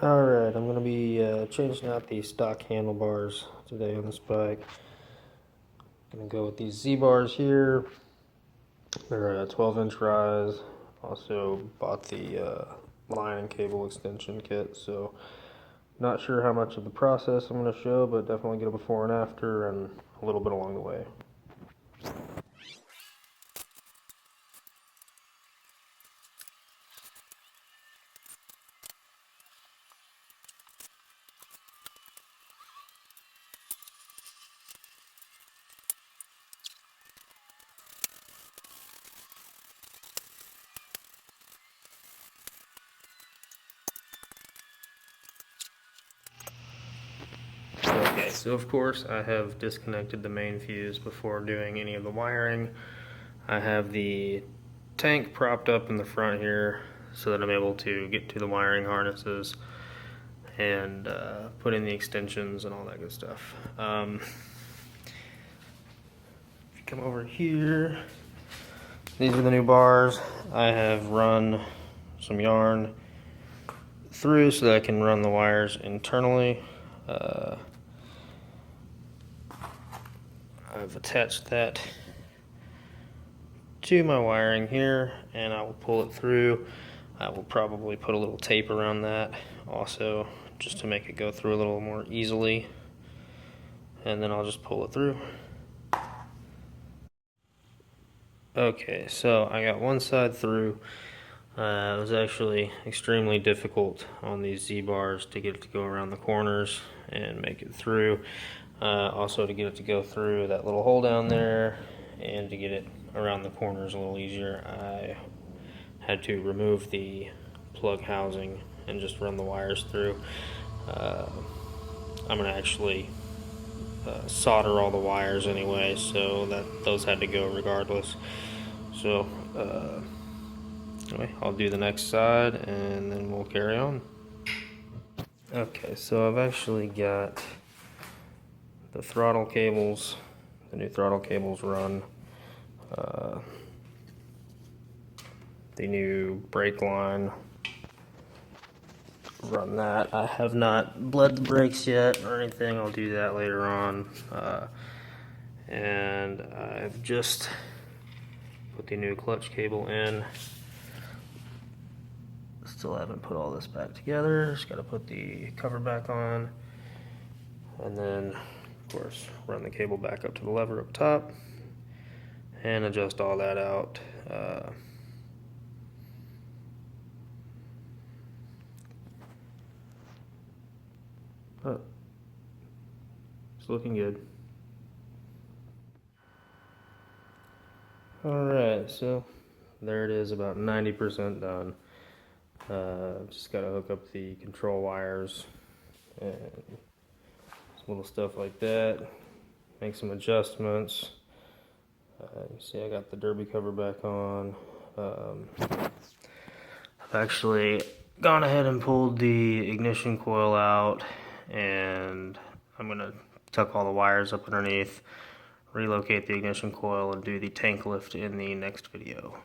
Alright, I'm going to be changing out the stock handlebars today on this bike. I'm going to go with these Z-bars here. They're a 12-inch rise. Also bought the line and cable extension kit, so not sure how much of the process I'm going to show, but definitely get a before and after and a little bit along the way. Okay, so of course I have disconnected the main fuse before doing any of the wiring. I have the tank propped up in the front here so that I'm able to get to the wiring harnesses and put in the extensions and all that good stuff. If you come over here, these are the new bars. I have run some yarn through so that I can run the wires internally. I've attached that to my wiring here and I will pull it through. I will probably put a little tape around that also just to make it go through a little more easily, and then I'll just pull it through. Okay, so I got one side through. It was actually extremely difficult on these Z-bars to get it to go around the corners and make it through. Also to get it to go through that little hole down there and to get it around the corners a little easier, I had to remove the plug housing and just run the wires through. I'm going to actually solder all the wires anyway, so that those had to go regardless. So anyway, I'll do the next side and then we'll carry on. Okay, so I've actually got the throttle cables, the new throttle cables run, the new brake line, run that. I have not bled the brakes yet or anything, I'll do that later on. And I've just put the new clutch cable in. Still haven't put all this back together, just gotta put the cover back on. And then of course, run the cable back up to the lever up top and adjust all that out. But it's looking good. Alright, so there it is, about 90% done. Just gotta hook up the control wires and little stuff like that, make some adjustments. You see I got the derby cover back on. I've actually gone ahead and pulled the ignition coil out, and I'm going to tuck all the wires up underneath, relocate the ignition coil, and do the tank lift in the next video.